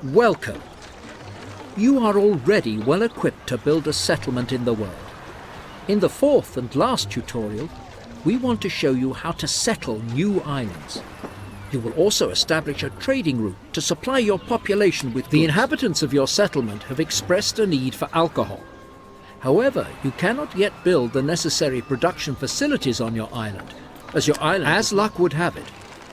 Welcome. You are already well equipped to build a settlement in the world. In the fourth and last tutorial, we want to show you how to settle new islands. You will also establish a trading route to supply your population with goods. The inhabitants of your settlement have expressed a need for alcohol. However, you cannot yet build the necessary production facilities on your island, as luck would have it,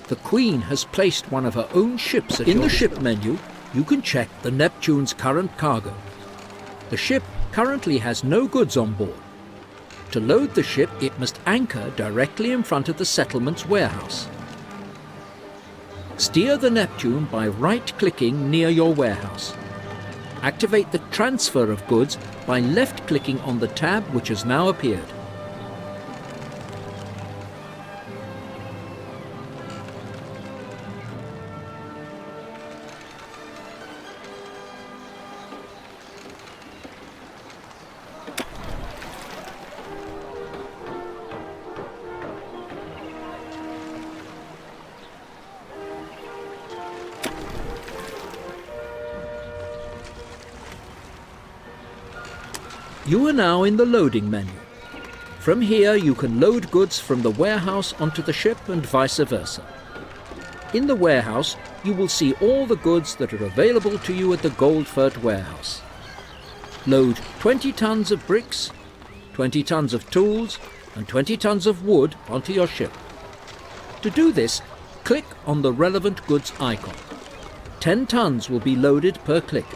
the Queen has placed one of her own ships at your disposal. In the ship menu, you can check the Neptune's current cargo. The ship currently has no goods on board. To load the ship, it must anchor directly in front of the settlement's warehouse. Steer the Neptune by right-clicking near your warehouse. Activate the transfer of goods by left-clicking on the tab which has now appeared. You are now in the loading menu. From here you can load goods from the warehouse onto the ship and vice versa. In the warehouse you will see all the goods that are available to you at the Goldfurt warehouse. Load 20 tons of bricks, 20 tons of tools and 20 tons of wood onto your ship. To do this, click on the relevant goods icon. 10 tons will be loaded per click.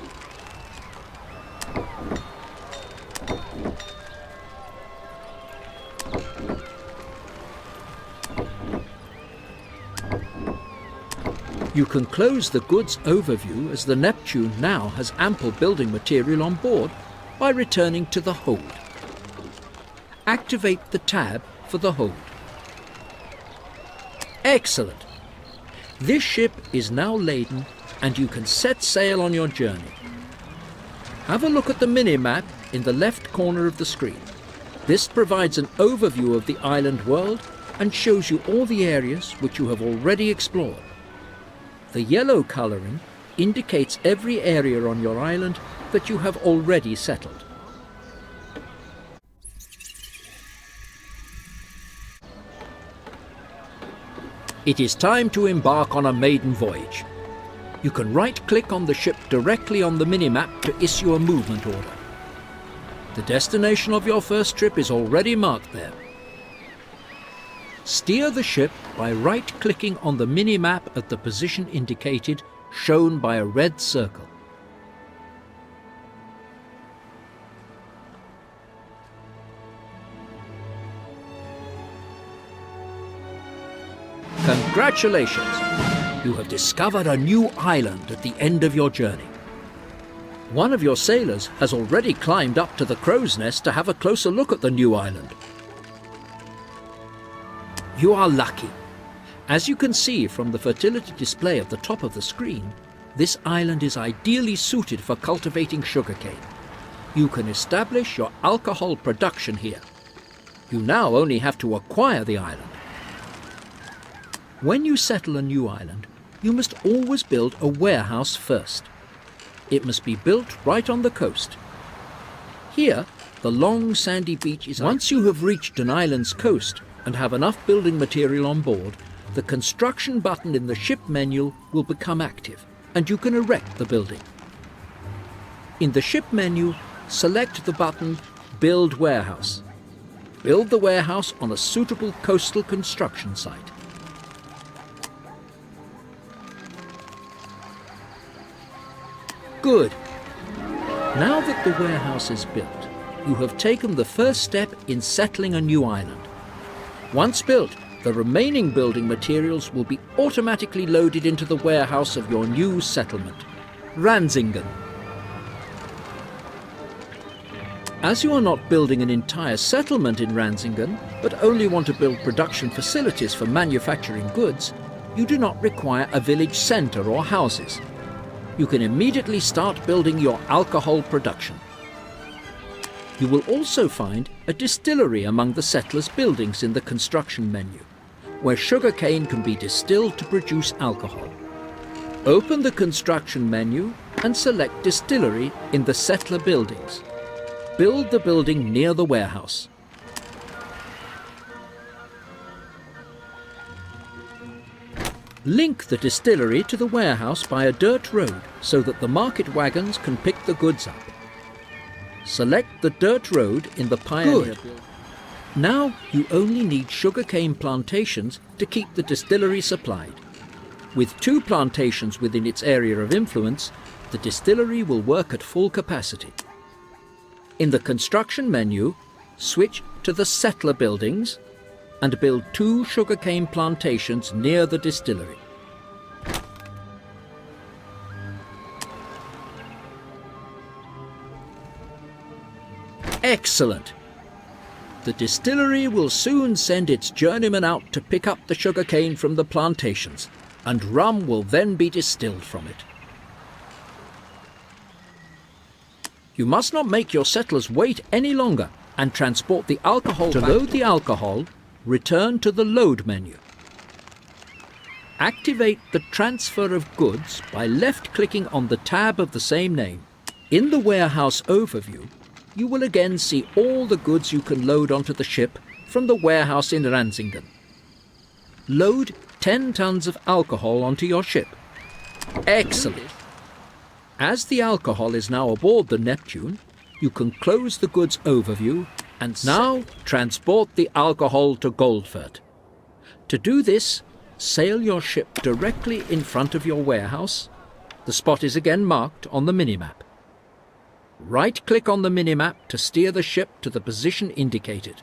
You can close the goods overview as the Neptune now has ample building material on board by returning to the hold. Activate the tab for the hold. Excellent! This ship is now laden and you can set sail on your journey. Have a look at the mini-map in the left corner of the screen. This provides an overview of the island world and shows you all the areas which you have already explored. The yellow colouring indicates every area on your island that you have already settled. It is time to embark on a maiden voyage. You can right-click on the ship directly on the minimap to issue a movement order. The destination of your first trip is already marked there. Steer the ship by right-clicking on the mini-map at the position indicated, shown by a red circle. Congratulations! You have discovered a new island at the end of your journey. One of your sailors has already climbed up to the crow's nest to have a closer look at the new island. You are lucky. As you can see from the fertility display at the top of the screen, this island is ideally suited for cultivating sugarcane. You can establish your alcohol production here. You now only have to acquire the island. When you settle a new island, you must always build a warehouse first. It must be built right on the coast. Here, the long sandy beach is... Once you have reached an island's coast and have enough building material on board, the construction button in the ship menu will become active and you can erect the building. In the ship menu, select the button Build Warehouse. Build the warehouse on a suitable coastal construction site. Good. Now that the warehouse is built, you have taken the first step in settling a new island. Once built, the remaining building materials will be automatically loaded into the warehouse of your new settlement, Ransingen. As you are not building an entire settlement in Ransingen, but only want to build production facilities for manufacturing goods, you do not require a village centre or houses. You can immediately start building your alcohol production. You will also find a distillery among the settlers' buildings in the construction menu, where sugarcane can be distilled to produce alcohol. Open the construction menu and select Distillery in the Settler buildings. Build the building near the warehouse. Link the distillery to the warehouse by a dirt road so that the market wagons can pick the goods up. Select the dirt road in the Pioneer building. Now you only need sugarcane plantations to keep the distillery supplied. With 2 plantations within its area of influence, the distillery will work at full capacity. In the construction menu, switch to the Settler buildings and build 2 sugarcane plantations near the distillery. Excellent! The distillery will soon send its journeyman out to pick up the sugarcane from the plantations, and rum will then be distilled from it. You must not make your settlers wait any longer and transport the alcohol. To load the alcohol, return to the Load menu. Activate the Transfer of Goods by left-clicking on the tab of the same name. In the warehouse overview, you will again see all the goods you can load onto the ship from the warehouse in Ransingen. Load 10 tons of alcohol onto your ship. Excellent! As the alcohol is now aboard the Neptune, you can close the goods overview and now transport the alcohol to Goldfurt. To do this, sail your ship directly in front of your warehouse. The spot is again marked on the minimap. Right-click on the minimap to steer the ship to the position indicated.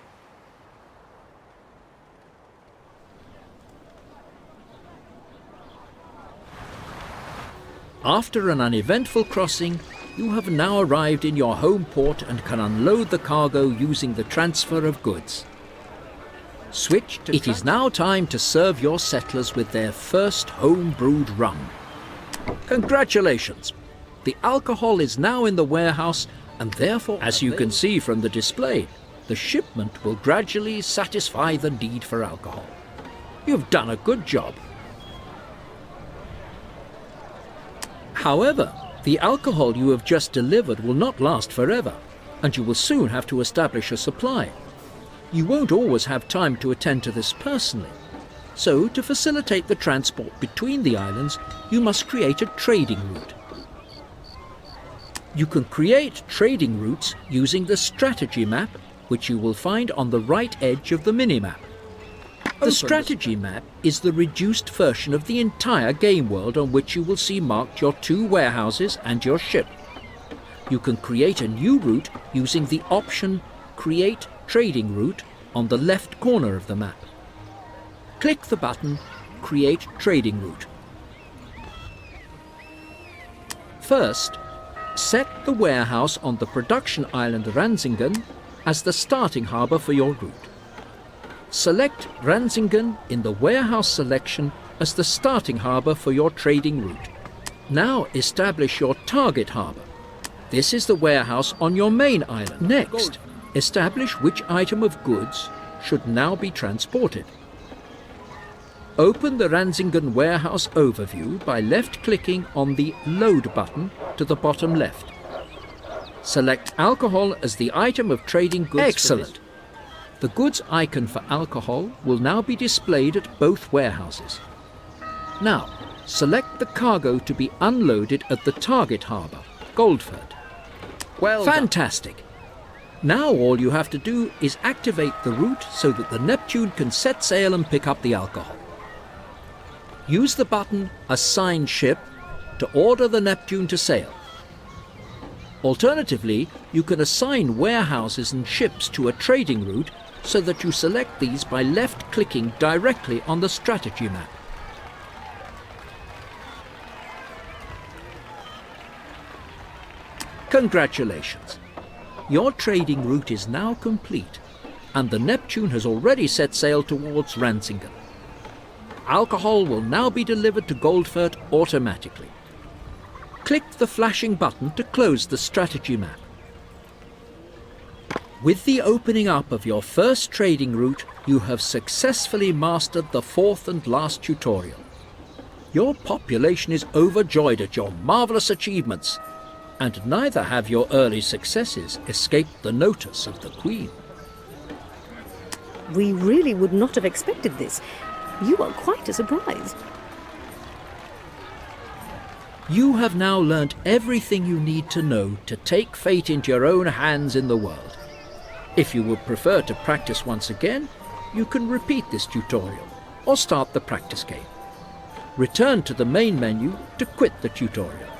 After an uneventful crossing, you have now arrived in your home port and can unload the cargo using the transfer of goods. Switch to It is now time to serve your settlers with their first home-brewed rum. Congratulations! The alcohol is now in the warehouse and therefore, as you can see from the display, the shipment will gradually satisfy the need for alcohol. You've done a good job. However, the alcohol you have just delivered will not last forever, and you will soon have to establish a supply. You won't always have time to attend to this personally. So, to facilitate the transport between the islands, you must create a trading route. You can create trading routes using the strategy map, which you will find on the right edge of the minimap. The strategy map is the reduced version of the entire game world on which you will see marked your 2 warehouses and your ship. You can create a new route using the option Create Trading Route on the left corner of the map. Click the button Create Trading Route. First, set the warehouse on the production island Ransingen as the starting harbour for your route. Select Ransingen in the warehouse selection as the starting harbour for your trading route. Now establish your target harbour. This is the warehouse on your main island. Next, establish which item of goods should now be transported. Open the Ransingen warehouse overview by left-clicking on the Load button to the bottom left. Select alcohol as the item of trading goods. Excellent! The goods icon for alcohol will now be displayed at both warehouses. Now, select the cargo to be unloaded at the target harbour, Goldfurt. Well Fantastic! Done. Now all you have to do is activate the route so that the Neptune can set sail and pick up the alcohol. Use the button Assign Ship to order the Neptune to sail. Alternatively, you can assign warehouses and ships to a trading route so that you select these by left-clicking directly on the strategy map. Congratulations! Your trading route is now complete, and the Neptune has already set sail towards Ransingen. Alcohol will now be delivered to Goldfurt automatically. Click the flashing button to close the strategy map. With the opening up of your first trading route, you have successfully mastered the 4th and last tutorial. Your population is overjoyed at your marvellous achievements, and neither have your early successes escaped the notice of the Queen. We really would not have expected this. You are quite a surprise. You have now learnt everything you need to know to take fate into your own hands in the world. If you would prefer to practice once again, you can repeat this tutorial or start the practice game. Return to the main menu to quit the tutorial.